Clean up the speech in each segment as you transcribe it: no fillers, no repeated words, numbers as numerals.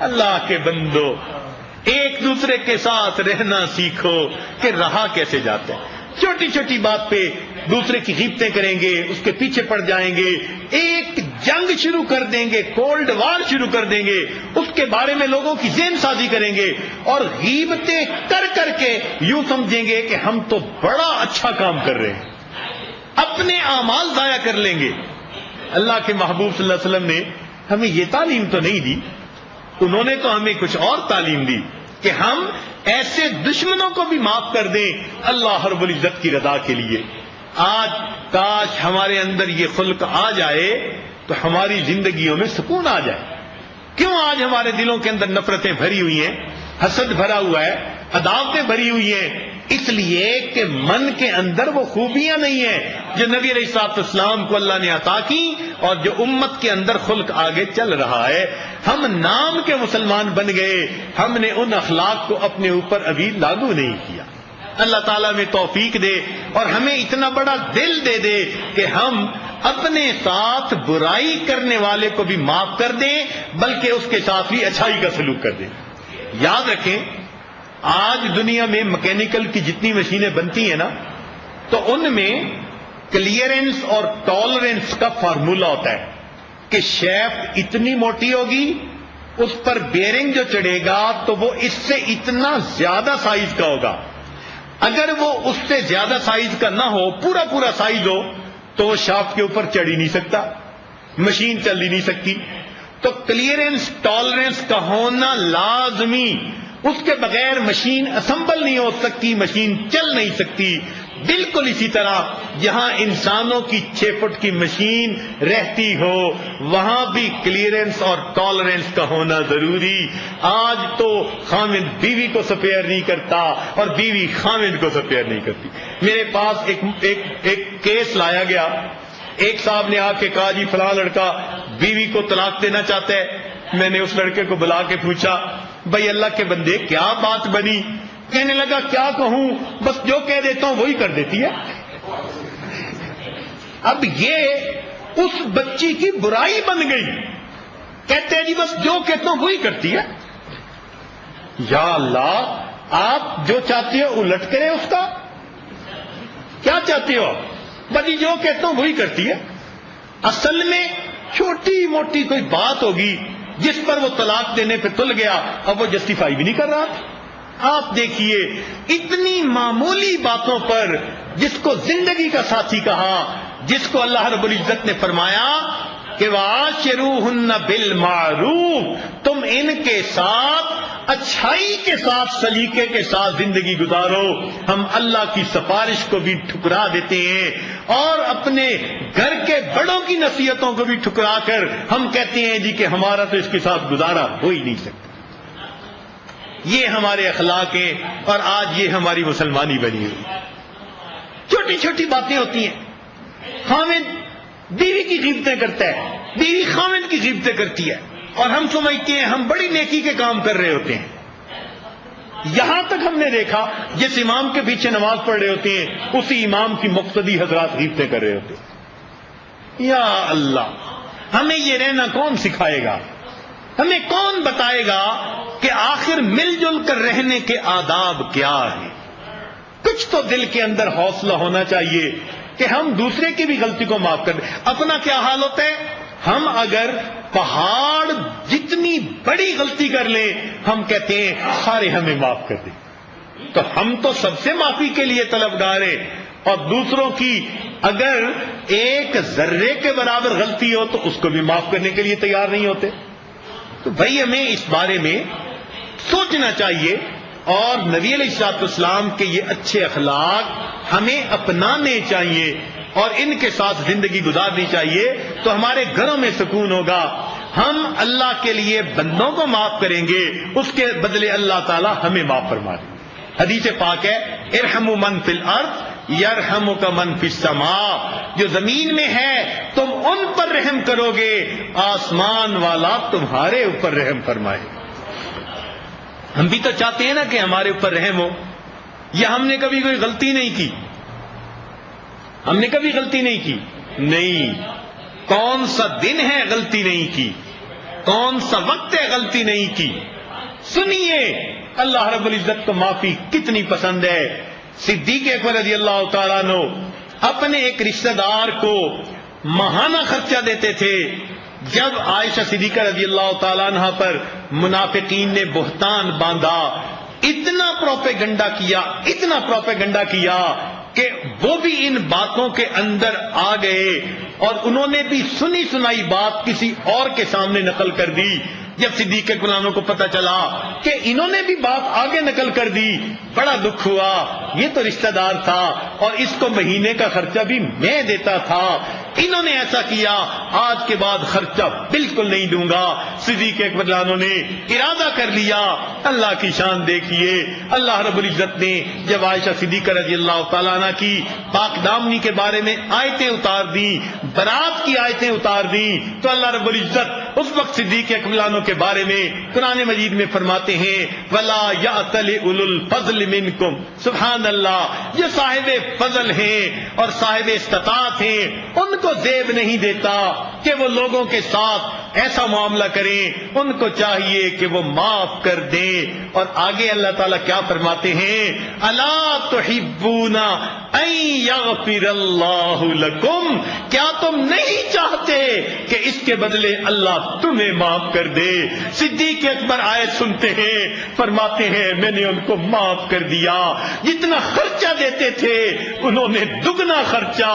اللہ کے بندو، ایک دوسرے کے ساتھ رہنا سیکھو کہ رہا کیسے جاتا ہے۔ چھوٹی چھوٹی بات پہ دوسرے کی غیبتیں کریں گے، اس کے پیچھے پڑ جائیں گے، ایک جنگ شروع کر دیں گے، کولڈ وار شروع کر دیں گے، اس کے بارے میں لوگوں کی ذہن سازی کریں گے اور غیبتیں کر کر کے یوں سمجھیں گے کہ ہم تو بڑا اچھا کام کر رہے ہیں، اپنے اعمال ضائع کر لیں گے۔ اللہ کے محبوب صلی اللہ علیہ وسلم نے ہمیں یہ تعلیم تو نہیں دی، انہوں نے تو ہمیں کچھ اور تعلیم دی کہ ہم ایسے دشمنوں کو بھی معاف کر دیں اللہ رب العزت کی رضا کے لیے۔ آج کاش ہمارے اندر یہ خلق آ جائے تو ہماری زندگیوں میں سکون آ جائے۔ کیوں آج ہمارے دلوں کے اندر نفرتیں بھری ہوئی ہیں، حسد بھرا ہوا ہے، عداوتیں بھری ہوئی ہیں؟ اس لیے کہ من کے اندر وہ خوبیاں نہیں ہیں جو نبی علیہ الصلوۃ والسلام کو اللہ نے عطا کی اور جو امت کے اندر خلق آگے چل رہا ہے۔ ہم نام کے مسلمان بن گئے، ہم نے ان اخلاق کو اپنے اوپر ابھی لاگو نہیں کیا۔ اللہ تعالیٰ میں توفیق دے اور ہمیں اتنا بڑا دل دے دے کہ ہم اپنے ساتھ برائی کرنے والے کو بھی معاف کر دیں، بلکہ اس کے ساتھ بھی اچھائی کا سلوک کر دیں۔ یاد رکھیں، آج دنیا میں مکینیکل کی جتنی مشینیں بنتی ہیں نا، تو ان میں کلیئرنس اور ٹالرنس کا فارمولا ہوتا ہے کہ شیفٹ اتنی موٹی ہوگی، اس پر بیئرنگ جو چڑھے گا تو وہ اس سے اتنا زیادہ سائز کا ہوگا، اگر وہ اس سے زیادہ سائز کا نہ ہو، پورا سائز ہو، تو وہ شافٹ کے اوپر چڑھ ہی نہیں سکتا، مشین چل ہی نہیں سکتی۔ تو کلیئرنس ٹالرنس کا ہونا لازمی، اس کے بغیر مشین اسمبل نہیں ہو سکتی، مشین چل نہیں سکتی۔ بالکل اسی طرح جہاں انسانوں کی 6 فٹ کی مشین رہتی ہو، وہاں بھی کلیئرنس اور ٹالرنس کا ہونا ضروری۔ آج تو خامد بیوی کو سپیئر نہیں کرتا اور بیوی خامد کو سپیئر نہیں کرتی۔ میرے پاس ایک کیس لایا گیا، ایک صاحب نے آ کے کہا جی فلاں لڑکا بیوی کو طلاق دینا چاہتا ہے۔ میں نے اس لڑکے کو بلا کے پوچھا، بھائی اللہ کے بندے کیا بات بنی؟ کہنے لگا کیا کہوں، بس جو کہہ دیتا ہوں وہی کر دیتی ہے۔ اب یہ اس بچی کی برائی بن گئی، کہتے ہیں جی بس جو کہتا ہوں وہی کرتی ہے۔ یا اللہ، آپ جو چاہتے ہو الٹ کریں اس کا، کیا چاہتے ہو؟ بس جو کہتا ہوں وہی کرتی ہے۔ اصل میں چھوٹی موٹی کوئی بات ہوگی جس پر وہ طلاق دینے پہ تل گیا، اب وہ جسٹیفائی بھی نہیں کر رہا۔ آپ دیکھیے اتنی معمولی باتوں پر جس کو زندگی کا ساتھی کہا، جس کو اللہ رب العزت نے فرمایا کہ وَعَاشِرُوهُنَّ بِالْمَعْرُوفِ، تم ان کے ساتھ اچھائی کے ساتھ، سلیقے کے ساتھ زندگی گزارو۔ ہم اللہ کی سفارش کو بھی ٹھکرا دیتے ہیں اور اپنے گھر کے بڑوں کی نصیحتوں کو بھی ٹھکرا کر ہم کہتے ہیں جی کہ ہمارا تو اس کے ساتھ گزارا ہو ہی نہیں سکتا۔ یہ ہمارے اخلاق ہیں اور آج یہ ہماری مسلمانی بنی ہوئی۔ چھوٹی چھوٹی باتیں ہوتی ہیں، خامد بیوی کی غیبتیں کرتا ہے، بیوی خامد کی غیبتیں کرتی ہے، اور ہم سمجھتے ہیں ہم بڑی نیکی کے کام کر رہے ہوتے ہیں۔ یہاں تک ہم نے دیکھا جس امام کے پیچھے نماز پڑھ رہے ہوتے ہیں اسی امام کی مقتدی حضرات غیبتیں کر رہے ہوتے ہیں۔ یا اللہ، ہمیں یہ رہنا کون سکھائے گا؟ ہمیں کون بتائے گا کہ آخر مل جل کر رہنے کے آداب کیا ہیں؟ کچھ تو دل کے اندر حوصلہ ہونا چاہیے کہ ہم دوسرے کی بھی غلطی کو معاف کر دیں۔ اپنا کیا حال ہوتا ہے؟ ہم اگر پہاڑ جتنی بڑی غلطی کر لیں ہم کہتے ہیں سارے ہمیں معاف کر دیں، تو ہم تو سب سے معافی کے لیے طلبگار ہیں، اور دوسروں کی اگر ایک ذرے کے برابر غلطی ہو تو اس کو بھی معاف کرنے کے لیے تیار نہیں ہوتے۔ تو بھائی ہمیں اس بارے میں سوچنا چاہیے، اور نبی علیہ الصلوۃ والسلام کے یہ اچھے اخلاق ہمیں اپنانے چاہیے اور ان کے ساتھ زندگی گزارنی چاہیے، تو ہمارے گھروں میں سکون ہوگا۔ ہم اللہ کے لیے بندوں کو معاف کریں گے، اس کے بدلے اللہ تعالی ہمیں معاف فرما دیں۔ حدیث پاک ہے ارحموا من فی الارض یرحمک من فی السماء، جو زمین میں ہے تم ان پر رحم کرو گے، آسمان والا تمہارے اوپر رحم فرمائے۔ ہم بھی تو چاہتے ہیں نا کہ ہمارے اوپر رحم ہو، یا ہم نے کبھی کوئی غلطی نہیں کی؟ ہم نے کبھی غلطی نہیں کی؟ نہیں۔ کون سا دن ہے غلطی نہیں کی؟ کون سا وقت ہے غلطی نہیں کی؟ سنیے اللہ رب العزت کو معافی کتنی پسند ہے۔ صدیق اکبر رضی اللہ تعالیٰ عنہ اپنے ایک رشتہ دار کو ماہانہ خرچہ دیتے تھے۔ جب عائشہ صدیقہ رضی اللہ تعالیٰ عنہ پر منافقین نے بہتان باندھا، اتنا پروپیگنڈا کیا کہ وہ بھی ان باتوں کے اندر آ گئے اور انہوں نے بھی سنی سنائی بات کسی اور کے سامنے نقل کر دی۔ جب صدیق اکبر کو پتہ چلا کہ انہوں نے بھی بات آگے نقل کر دی، بڑا دکھ ہوا۔ یہ تو رشتہ دار تھا اور اس کو مہینے کا خرچہ بھی میں دیتا تھا، انہوں نے ایسا کیا، آج کے بعد خرچہ بالکل نہیں دوں گا۔ صدیق اکبر نے ارادہ کر لیا۔ اللہ کی شان دیکھیے، اللہ رب العزت نے جب عائشہ صدیقہ رضی اللہ تعالیٰ عنہ کی پاک دامنی کے بارے میں آیتیں اتار دی، برات کی آیتیں اتار دی، تو اللہ رب العزت اس وقت صدیق اکبر کے بارے میں قرآن مجید میں فرماتے ہیں وَلَا يَأْتَلِ أُولُو الْفَضْلِ مِنْكُمْ، سبحان اللہ، یہ صاحب فضل ہیں اور صاحب استطاعت ہیں، ان کو زیب نہیں دیتا کہ وہ لوگوں کے ساتھ ایسا معاملہ کریں، ان کو چاہیے کہ وہ معاف کر دیں۔ اور آگے اللہ تعالیٰ کیا فرماتے ہیں؟ اَلَا تُحِبُّونَ أَن يَغْفِرَ اللَّهُ لَكُمْ، کیا تم نہیں چاہتے کہ اس کے بدلے اللہ تمہیں معاف کر دے؟ صدیق اکبر آیت سنتے ہیں، فرماتے ہیں میں نے ان کو معاف کر دیا۔ جتنا خرچہ دیتے تھے انہوں نے دگنا خرچہ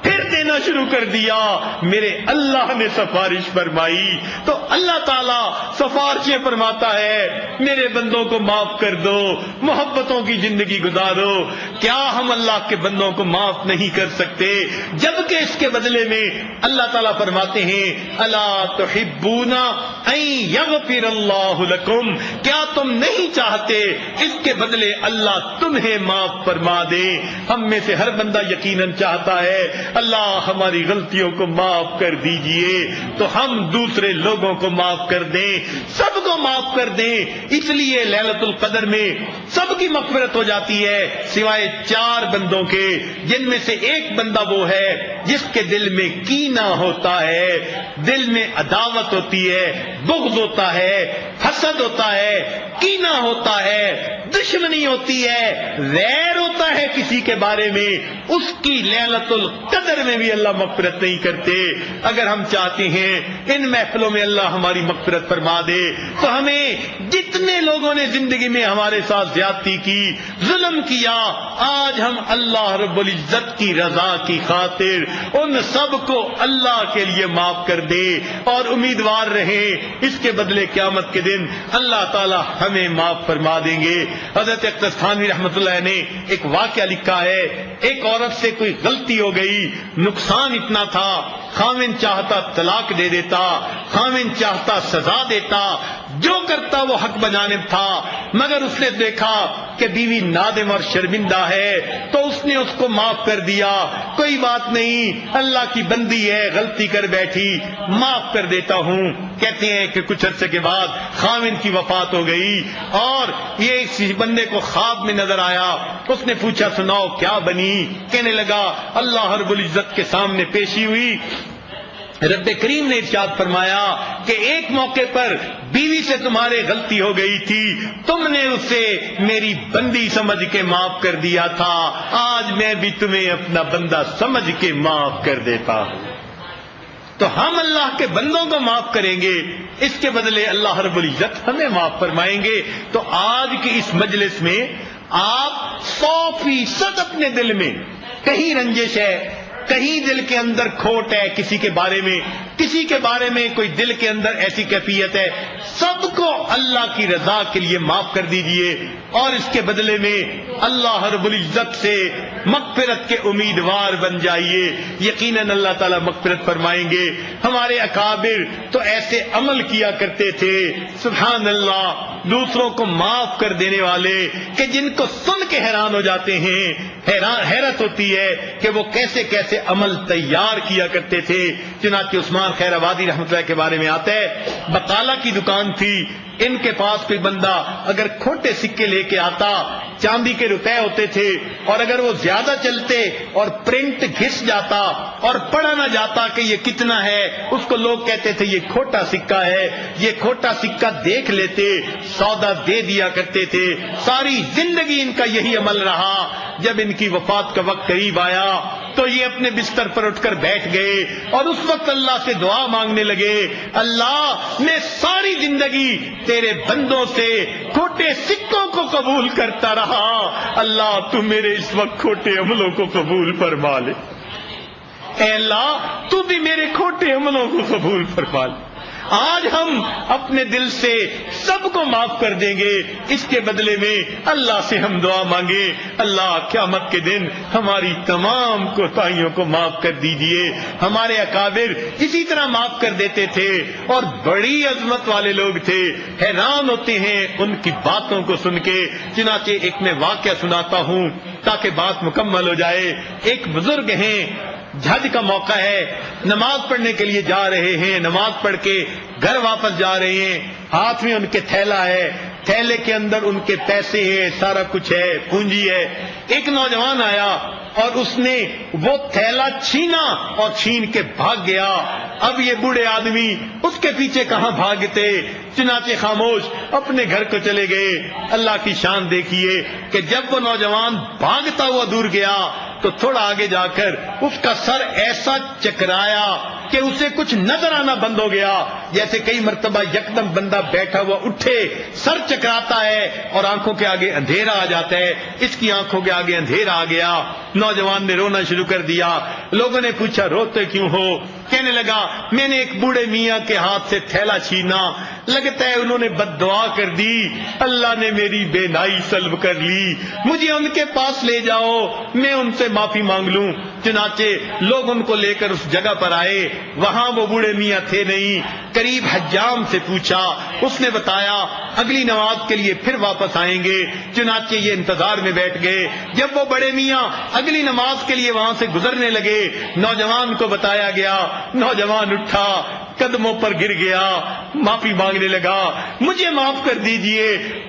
پھر دینا شروع کر دیا۔ میرے اللہ نے سفارش فرمائی تو اللہ تعالیٰ سفارشیں فرماتا ہے، میرے بندوں کو معاف کر دو، محبتوں کی زندگی گزارو۔ کیا ہم اللہ کے بندوں کو معاف نہیں کر سکتے؟ جبکہ اس کے بدلے میں اللہ تعالیٰ فرماتے ہیں الا تحبون ان یغفر اللہ لکم، کیا تم نہیں چاہتے اس کے بدلے اللہ تمہیں معاف فرما دے؟ ہم میں سے ہر بندہ یقیناً چاہتا ہے اللہ ہماری غلطیوں کو معاف کر دیجئے، تو ہم دوسرے لوگوں کو معاف کر دیں، سب کو معاف کر دیں۔ اس لیے لیلۃ القدر میں سب کی مغفرت ہو جاتی ہے سوائے 4 بندوں کے، جن میں سے ایک بندہ وہ ہے جس کے دل میں کینہ ہوتا ہے، دل میں عداوت ہوتی ہے، بغض ہوتا ہے، حسد ہوتا ہے، کینہ ہوتا ہے، دشمنی ہوتی ہے، ویر ہوتا ہے کسی کے بارے میں، اس کی لیلۃ القدر میں بھی اللہ مغفرت نہیں کرتے۔ اگر ہم چاہتے ہیں ان محفلوں میں اللہ ہماری مغفرت فرما دے تو ہمیں جتنے لوگوں نے زندگی میں ہمارے ساتھ زیادتی کی، ظلم کیا، آج ہم اللہ رب العزت کی رضا کی خاطر ان سب کو اللہ کے لیے معاف کر دے اور امیدوار رہیں اس کے بدلے قیامت کے دن اللہ تعالی ہمیں معاف فرما دیں گے۔ حضرت اختر تھانوی رحمۃ اللہ نے ایک واقعہ لکھا ہے، ایک عورت سے کوئی غلطی ہو گئی، نقصان اتنا تھا، خاوند چاہتا طلاق دے دیتا، خاوند چاہتا سزا دیتا، جو کرتا وہ حق بجانب تھا، مگر اس نے دیکھا کہ بیوی نادم اور شرمندہ ہے تو اس نے اس کو معاف کر دیا، کوئی بات نہیں، اللہ کی بندی ہے، غلطی کر بیٹھی، معاف کر دیتا ہوں۔ کہتے ہیں کہ کچھ عرصے کے بعد خاوند کی وفات ہو گئی اور یہ اس بندے کو خواب میں نظر آیا، اس نے پوچھا سناؤ کیا بنی؟ کہنے لگا اللہ رب العزت کے سامنے پیشی ہوئی، رب کریم نے ارشاد فرمایا کہ ایک موقع پر بیوی سے تمہارے غلطی ہو گئی تھی، تم نے اسے میری بندی سمجھ کے معاف کر دیا تھا، آج میں بھی تمہیں اپنا بندہ سمجھ کے معاف کر دیتا ہوں۔ تو ہم اللہ کے بندوں کو معاف کریں گے، اس کے بدلے اللہ رب العزت ہمیں معاف فرمائیں گے۔ تو آج کی اس مجلس میں آپ 100% اپنے دل میں کہیں رنجش ہے، کہیں دل کے اندر کھوٹ ہے کسی کے بارے میں کوئی دل کے اندر ایسی کیفیت ہے، سب کو اللہ کی رضا کے لیے معاف کر دیجئے اور اس کے بدلے میں اللہ رب العزت سے مغفرت کے امیدوار بن جائیے، یقیناً اللہ تعالیٰ مغفرت فرمائیں گے۔ ہمارے اکابر تو ایسے عمل کیا کرتے تھے، سبحان اللہ، دوسروں کو معاف کر دینے والے کہ جن کو سن کے حیران ہو جاتے ہیں، حیرت ہوتی ہے کہ وہ کیسے کیسے عمل تیار کیا کرتے تھے۔ چنانچہ عثمان خیر آبادی رحمۃ اللہ کے بارے میں آتا ہے، بقالہ کی دکان تھی، ان کے پاس کوئی بندہ اگر کھوٹے سکے لے کے آتا، چاندی کے روپے ہوتے تھے، اور اگر وہ زیادہ چلتے اور پرنٹ گھس جاتا اور پڑھا نہ جاتا کہ یہ کتنا ہے، اس کو لوگ کہتے تھے یہ کھوٹا سکہ ہے، یہ کھوٹا سکہ دیکھ لیتے، سودا دے دیا کرتے تھے۔ ساری زندگی ان کا یہی عمل رہا۔ جب ان کی وفات کا وقت قریب آیا تو یہ اپنے بستر پر اٹھ کر بیٹھ گئے اور اس وقت اللہ سے دعا مانگنے لگے، اللہ میں ساری زندگی تیرے بندوں سے کھوٹے سکوں کو قبول کرتا رہا، اللہ تو میرے اس وقت کھوٹے عملوں کو قبول فرما لے۔ اے اللہ تو بھی میرے کھوٹے عملوں کو قبول فرما لے۔ آج ہم اپنے دل سے سب کو معاف کر دیں گے، اس کے بدلے میں اللہ سے ہم دعا مانگے، اللہ قیامت کے دن ہماری تمام کوتاہیوں کو معاف کر دیجئے۔ ہمارے اکابر اسی طرح معاف کر دیتے تھے اور بڑی عظمت والے لوگ تھے، حیران ہوتے ہیں ان کی باتوں کو سن کے۔ چنانچہ ایک میں واقعہ سناتا ہوں تاکہ بات مکمل ہو جائے۔ ایک بزرگ ہیں، جھج کا موقع ہے، نماز پڑھنے کے لیے جا رہے ہیں، نماز پڑھ کے گھر واپس جا رہے ہیں، ہاتھ میں ان کے تھیلا ہے، تھیلے کے اندر ان کے پیسے ہیں، سارا کچھ ہے، پونجی ہے۔ ایک نوجوان آیا اور اس نے وہ تھیلا چھینا اور چھین کے بھاگ گیا۔ اب یہ بوڑھے آدمی اس کے پیچھے کہاں بھاگتے، چنانچہ خاموش اپنے گھر کو چلے گئے۔ اللہ کی شان دیکھیے کہ جب وہ نوجوان بھاگتا ہوا دور گیا تو تھوڑا آگے جا کر اس کا سر ایسا چکرایا کہ اسے کچھ نظر آنا بند ہو گیا، جیسے کئی مرتبہ یکدم بندہ بیٹھا ہوا اٹھے، سر چکراتا ہے اور آنکھوں کے آگے اندھیرا آ جاتا ہے۔ اس کی آنکھوں کے آگے اندھیرا آ گیا، نوجوان نے رونا شروع کر دیا۔ لوگوں نے پوچھا روتے کیوں ہو؟ کہنے لگا میں نے ایک بوڑھے میاں کے ہاتھ سے تھیلا چھینا، لگتا ہے انہوں نے بد دعا کر دی، اللہ نے میری بینائی سلب کر لی، مجھے ان کے پاس لے جاؤ، میں ان سے معافی مانگ لوں۔ چنانچہ لوگ ان کو لے کر اس جگہ پر آئے، وہاں وہ بوڑھے میاں تھے نہیں۔ قریب حجام سے پوچھا، اس نے بتایا اگلی نماز کے لیے پھر واپس آئیں گے۔ چنانچہ یہ انتظار میں بیٹھ گئے۔ جب وہ بڑے میاں اگلی نماز کے لیے وہاں سے گزرنے لگے، نوجوان کو بتایا گیا، نوجوان اٹھا، قدموں پر گر گیا، معافی مانگنے لگا، مجھے معاف کر دیجئے،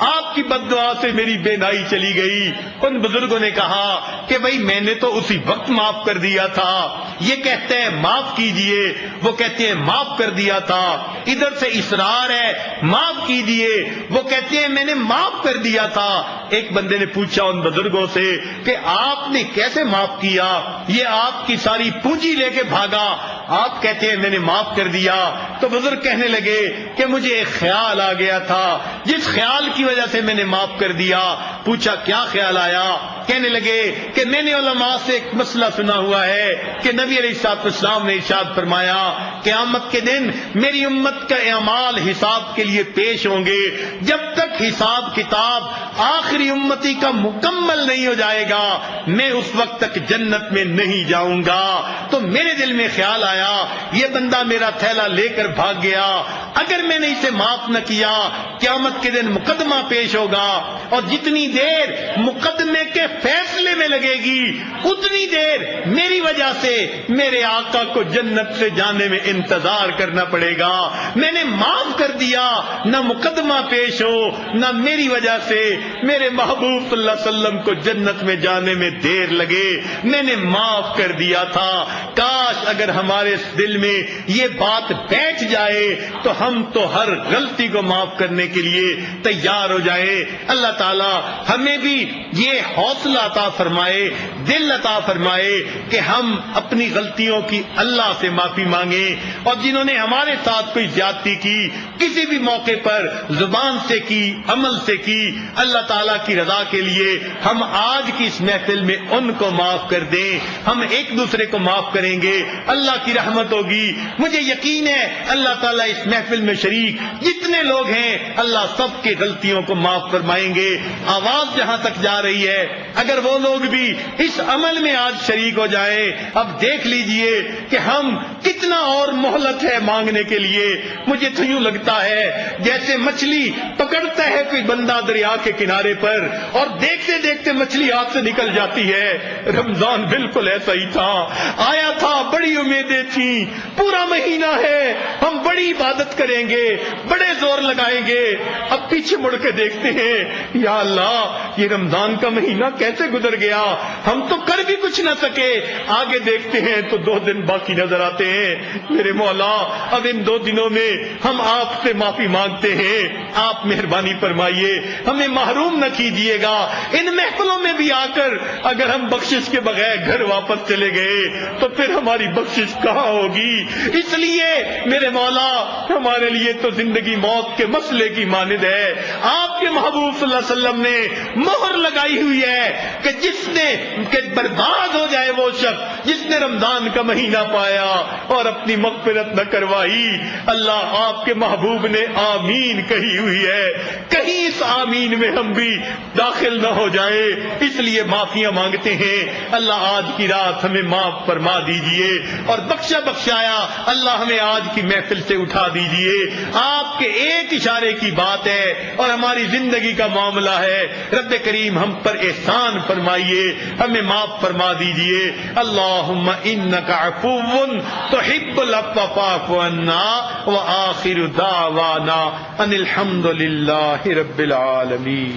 آپ کی بد دعا سے میری بینائی چلی گئی۔ ان بزرگوں نے کہا کہ بھئی میں نے تو اسی وقت معاف کر دیا تھا، یہ کہتے ہیں معاف کیجئے، وہ کہتے ہیں معاف کر دیا تھا، ادھر سے اصرار ہے معاف کیجئے، وہ کہتے ہیں میں نے معاف کر دیا تھا۔ ایک بندے نے پوچھا ان بزرگوں سے کہ آپ نے کیسے معاف کیا؟ یہ آپ کی ساری پونجی لے کے بھاگا، آپ کہتے ہیں میں نے معاف کر دیا۔ تو بزرگ کہنے لگے کہ مجھے ایک خیال آ گیا تھا، جس خیال کی وجہ سے میں نے معاف کر دیا۔ پوچھا کیا خیال آیا؟ کہنے لگے کہ میں نے علماء سے ایک مسئلہ سنا ہوا ہے کہ نبی علیہ السلام نے ارشاد فرمایا قیامت کے دن میری امت کا اعمال حساب کے لیے پیش ہوں گے، جب تک حساب کتاب آخری امتی کا مکمل نہیں ہو جائے گا میں اس وقت تک جنت میں نہیں جاؤں گا۔ تو میرے دل میں خیال آیا یہ بندہ میرا تھیلا لے کر بھاگ گیا، اگر میں نے اسے معاف نہ کیا قیامت کے دن مقدمہ پیش ہوگا، اور جتنی دیر مقدمے کے فیصلے میں لگے گی اتنی دیر میری وجہ سے میرے آقا کو جنت سے جانے میں انتظار کرنا پڑے گا۔ میں نے معاف کر دیا، نہ مقدمہ پیش ہو نہ میری وجہ سے میرے محبوب صلی اللہ علیہ وسلم کو جنت میں جانے میں دیر لگے، میں نے معاف کر دیا تھا۔ کاش اگر ہمارے دل میں یہ بات بیٹھ جائے تو ہم تو ہر غلطی کو معاف کرنے کے لیے تیار ہو جائیں۔ اللہ تعالی ہمیں بھی یہ حوصلہ عطا فرمائے، دل عطا فرمائے کہ ہم اپنی غلطیوں کی اللہ سے معافی مانگیں، اور جنہوں نے ہمارے ساتھ کوئی زیادتی کی کسی بھی موقع پر زبان سے کی عمل سے کی، اللہ تعالیٰ کی رضا کے لیے ہم آج کی اس محفل میں ان کو معاف کر دیں۔ ہم ایک دوسرے کو معاف کریں گے، اللہ کی رحمت ہوگی۔ مجھے یقین ہے اللہ تعالیٰ اس محفل میں شریک جتنے لوگ ہیں اللہ سب کی غلطیوں کو معاف فرمائیں گے۔ آواز جہاں تک جا رہی ہے اگر وہ لوگ بھی اس عمل میں آج شریک ہو جائیں. اب دیکھ لیجئے کہ ہم کتنا اور مہلت ہے مانگنے کے لیے. مجھے تو یوں لگتا ہے جیسے مچھلی پکڑتا ہے کوئی بندہ دریا کے کنارے پر اور دیکھتے دیکھتے مچھلی ہاتھ سے نکل جاتی ہے. رمضان بالکل ایسا ہی تھا. آیا تھا، بڑی امیدیں تھیں، پورا مہینہ ہے، ہم بڑی عبادت کریں گے، بڑے زور لگائیں گے. اب پیچھے مڑ کے دیکھتے ہیں، یا اللہ یہ رمضان کا مہینہ کیسے گزر گیا، ہم تو کر بھی کچھ نہ سکے. آگے دیکھتے ہیں تو 2 دن باقی نظر آتے ہیں. میرے مولا اب ان 2 دنوں میں ہم آپ سے معافی مانگتے ہیں، آپ مہربانی فرمائیے، ہمیں محروم نہ کیجیے گا. ان محفلوں میں بھی آ کر اگر ہم بخشش کے بغیر گھر واپس چلے گئے تو پھر ہماری بخشش کہاں ہوگی. اس لیے میرے مولا ہمارے لیے تو زندگی موت کے مسئلے کی مانند ہے. آپ کے محبوب صلی اللہ علیہ وسلم نے مہر لگائی ہوئی ہے کہ جس نے کہ برباد ہو جائے وہ شخص جس نے رمضان کا مہینہ پایا اور اپنی مغفرت نہ کروائی. اللہ آپ کے محبوب نے آمین کہی ہوئی ہے، کہیں اس آمین میں ہم بھی داخل نہ ہو جائے. اس لیے معافیاں مانگتے ہیں. اللہ آج کی رات ہمیں معاف فرما دیجئے اور بخشایا اللہ ہمیں آج کی محفل سے اٹھا دیجئے. آپ کے ایک اشارے کی بات ہے اور ہماری زندگی کا معاملہ ہے. رب کریم ہم پر احسان فرمائیے، ہمیں معاف فرما دیجئے. اللہم انک عفو تحب العفو فاعف عنا وآخر دعوانا ان الحمد للہ رب العالمین.